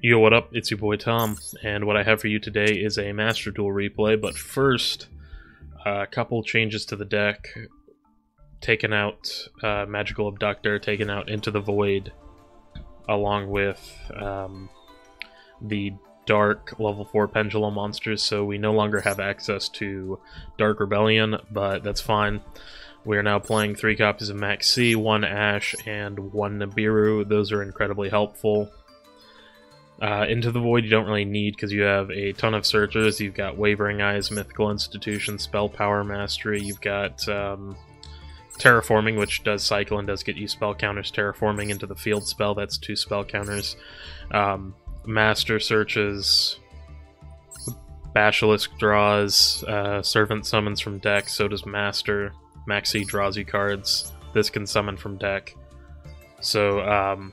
Yo, what up? It's your boy Tom, and what I have for you today is a Master Duel replay, but first, a couple changes to the deck. Taken out Magical Abductor, taken out Into the Void, along with the Dark level 4 Pendulum monsters, so we no longer have access to Dark Rebellion, but that's fine. We are now playing 3 copies of Maxx C, 1 Ash, and 1 Nibiru. Those are incredibly helpful. Into the Void you don't really need because you have a ton of searchers. You've got Wavering Eyes, Mythical Institution, Spell Power Mastery. You've got Terraforming, which does cycle and does get you spell counters. Terraforming into the field spell, that's 2 spell counters. Master searches, Basilisk draws, Servant summons from deck, so does Master. Maxx C draws you cards. This can summon from deck. So,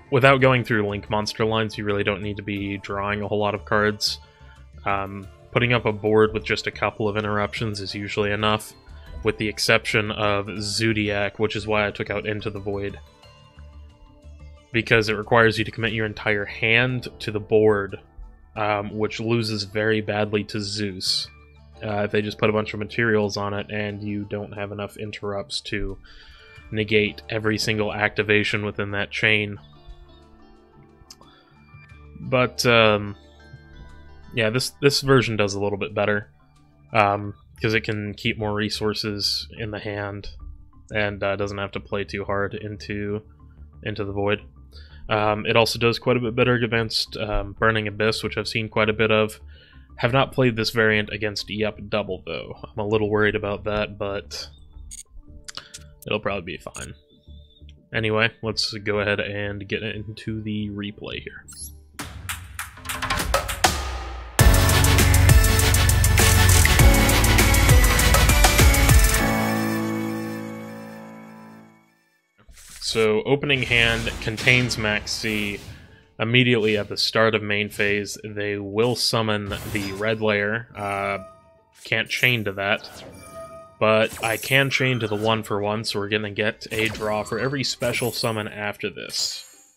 without going through link monster lines, you really don't need to be drawing a whole lot of cards. Putting up a board with just a couple of interruptions is usually enough, with the exception of Zodiac, which is why I took out Into the Void. Because it requires you to commit your entire hand to the board, which loses very badly to Zeus. If they just put a bunch of materials on it and you don't have enough interrupts to negate every single activation within that chain. But, yeah, this version does a little bit better, because it can keep more resources in the hand, and doesn't have to play too hard into the Void. It also does quite a bit better against Burning Abyss, which I've seen quite a bit of. Have not played this variant against Yep Double, though. I'm a little worried about that, but it'll probably be fine. Anyway, let's go ahead and get into the replay here. So, opening hand contains Maxx C. Immediately at the start of main phase, they will summon the red layer. Can't chain to that. But I can chain to the 1-for-1, so we're going to get a draw for every special summon after this.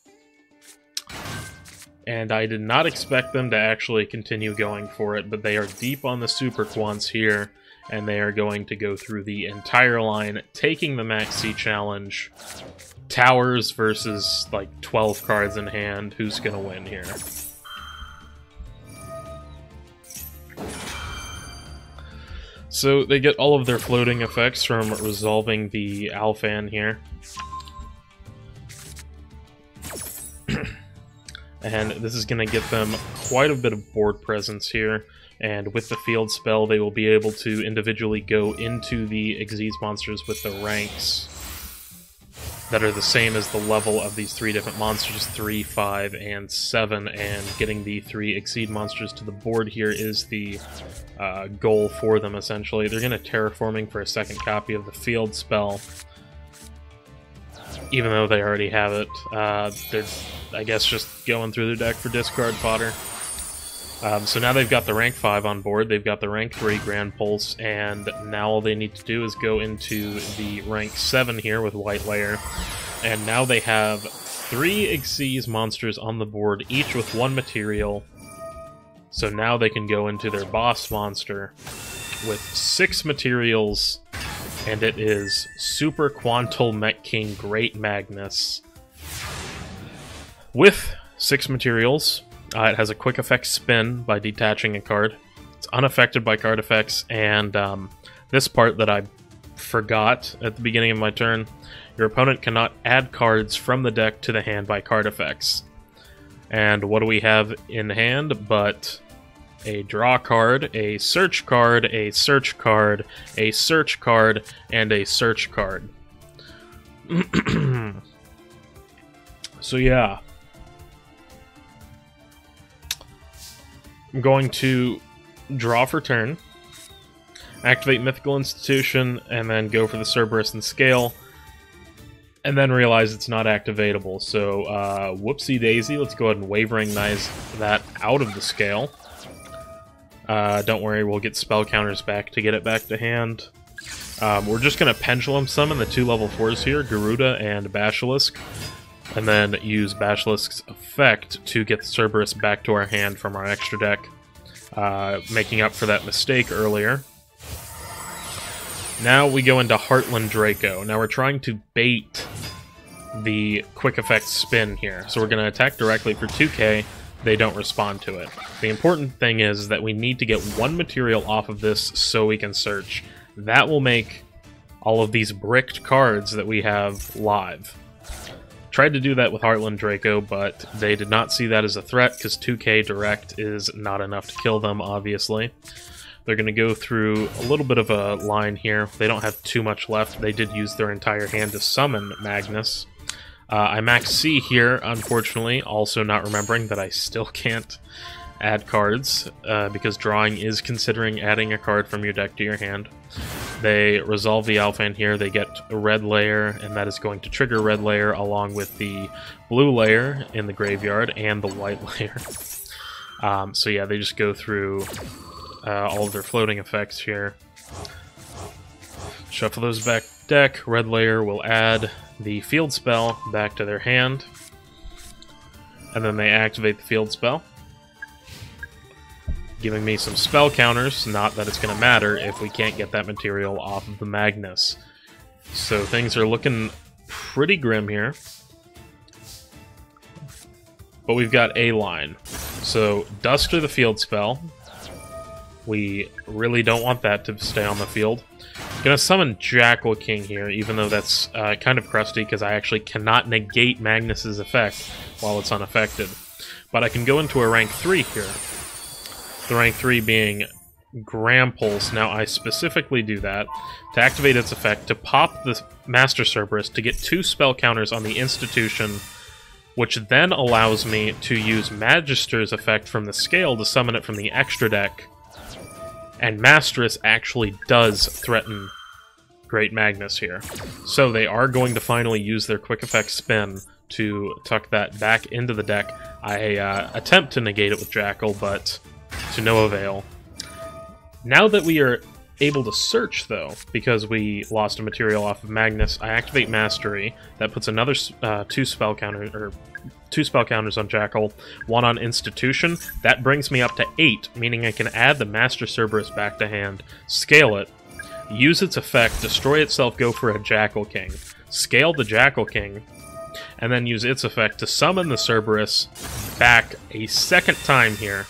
And I did not expect them to actually continue going for it, but they are deep on the super quants here, and they are going to go through the entire line, taking the Maxx C challenge. Towers versus, like, 12 cards in hand. Who's gonna win here? So, they get all of their floating effects from resolving the Alphan here. And this is gonna get them quite a bit of board presence here. And with the field spell, they will be able to individually go into the Xyz monsters with the ranks that are the same as the level of these 3 different monsters, 3, 5, and 7, and getting the 3 Exceed monsters to the board here is the goal for them, essentially. They're going to Terraforming for a second copy of the field spell, even though they already have it. They're, I guess, just going through their deck for discard fodder. So now they've got the rank 5 on board, they've got the rank 3 Grand Pulse, and now all they need to do is go into the rank 7 here with White Layer. And now they have 3 Xyz monsters on the board, each with 1 material. So now they can go into their boss monster with 6 materials, and it is Super Quantal Mech King Great Magnus. With 6 materials, it has a quick effect spin by detaching a card. It's unaffected by card effects, and this part that I forgot at the beginning of my turn, your opponent cannot add cards from the deck to the hand by card effects. And what do we have in hand but a draw card, a search card, a search card, a search card, and a search card. So yeah. I'm going to draw for turn, activate Mythical Institution, and then go for the Cerberus and Scale, and then realize it's not activatable. So, whoopsie daisy, let's go ahead and Wavering Eyes that out of the Scale. Don't worry, we'll get spell counters back to get it back to hand. We're just going to Pendulum summon the 2 level 4s here, Garuda and Basilisk. and then use Basilisk's effect to get the Cerberus back to our hand from our extra deck, making up for that mistake earlier. Now we go into Heartland Draco. Now we're trying to bait the quick effect spin here. So we're going to attack directly for 2k, they don't respond to it. The important thing is that we need to get one material off of this so we can search. That will make all of these bricked cards that we have live. Tried to do that with Heartland Draco, but they did not see that as a threat because 2k direct is not enough to kill them, obviously. They're going to go through a little bit of a line here. They don't have too much left. They did use their entire hand to summon Magnus. I Maxx C here, unfortunately, also not remembering that I still can't add cards, because drawing is considering adding a card from your deck to your hand. They resolve the Alphan here, they get a red layer, and that is going to trigger red layer along with the blue layer in the graveyard and the white layer. So yeah, they just go through all of their floating effects here. Shuffle those back deck. Red layer will add the field spell back to their hand, and then they activate the field spell, giving me some spell counters. Not that it's going to matter if we can't get that material off of the Magnus. So things are looking pretty grim here. But we've got a line. So Duster the field spell. We really don't want that to stay on the field. Gonna summon Jackal King here, even though that's kind of crusty because I actually cannot negate Magnus's effect while it's unaffected. But I can go into a rank 3 here. The rank 3 being Grampulse. Now I specifically do that to activate its effect to pop the Master Cerberus to get 2 spell counters on the institution, which then allows me to use Magister's effect from the scale to summon it from the extra deck. And Masterus actually does threaten Great Magnus here. So they are going to finally use their quick effect spin to tuck that back into the deck. I attempt to negate it with Jackal, but to no avail. Now that we are able to search, though, because we lost a material off of Magnus, I activate Mastery. That puts another 2 spell counters on Jackal, 1 on Institution. That brings me up to 8, meaning I can add the Master Cerberus back to hand, scale it, use its effect, destroy itself, go for a Jackal King, scale the Jackal King, and then use its effect to summon the Cerberus back a second time here.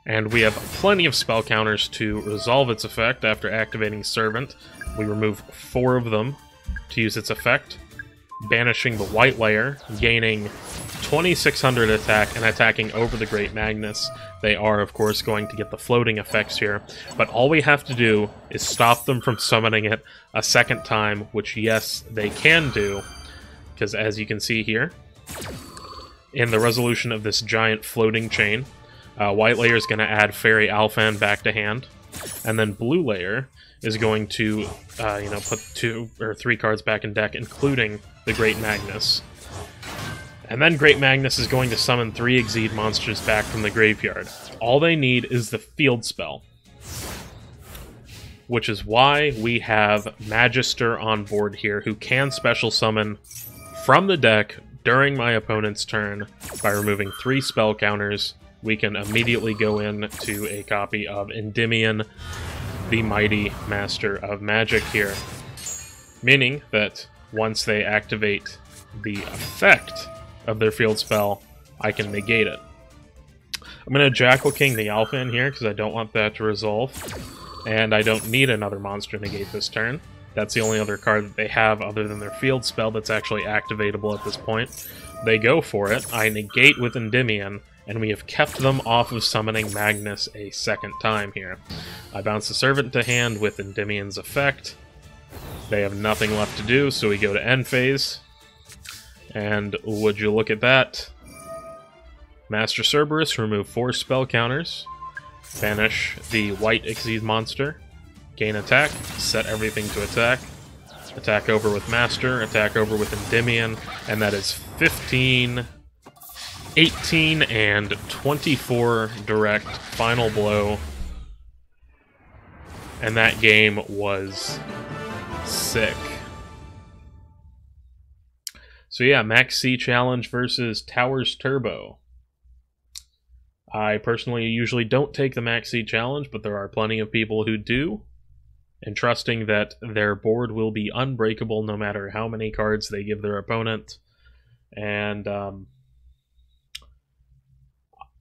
And we have plenty of spell counters to resolve its effect after activating Servant. We remove 4 of them to use its effect, banishing the white layer, gaining 2600 attack, and attacking over the Great Magnus. They are, of course, going to get the floating effects here, but all we have to do is stop them from summoning it a second time, which, yes, they can do, because as you can see here, in the resolution of this giant floating chain, white layer is going to add Fairy Alphan back to hand, and then blue layer is going to, put 2 or 3 cards back in deck, including the Great Magnus. And then Great Magnus is going to summon 3 Exceed monsters back from the graveyard. All they need is the field spell, which is why we have Magister on board here, who can special summon from the deck during my opponent's turn by removing 3 spell counters. We can immediately go into a copy of Endymion, the Mighty Master of Magic here. Meaning that once they activate the effect of their field spell, I can negate it. I'm going to Jackal King the Alpha in here because I don't want that to resolve. And I don't need another monster to negate this turn. That's the only other card that they have other than their field spell that's actually activatable at this point. They go for it. I negate with Endymion, and we have kept them off of summoning Magnus a second time here. I bounce the Servant to hand with Endymion's effect. They have nothing left to do, so we go to end phase. And would you look at that? Master Cerberus, remove 4 spell counters. Banish the white Exceed monster. Gain attack, set everything to attack. Attack over with Master, attack over with Endymion, and that is 15... 18 and 24 direct final blow, and that game was sick. So yeah, Maxx C challenge versus Towers Turbo. I personally usually don't take the Maxx C challenge, but there are plenty of people who do, and trusting that their board will be unbreakable no matter how many cards they give their opponent. And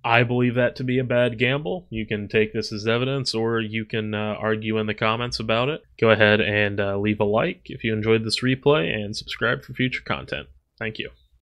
I believe that to be a bad gamble. You can take this as evidence, or you can argue in the comments about it. Go ahead and leave a like if you enjoyed this replay, and subscribe for future content. Thank you.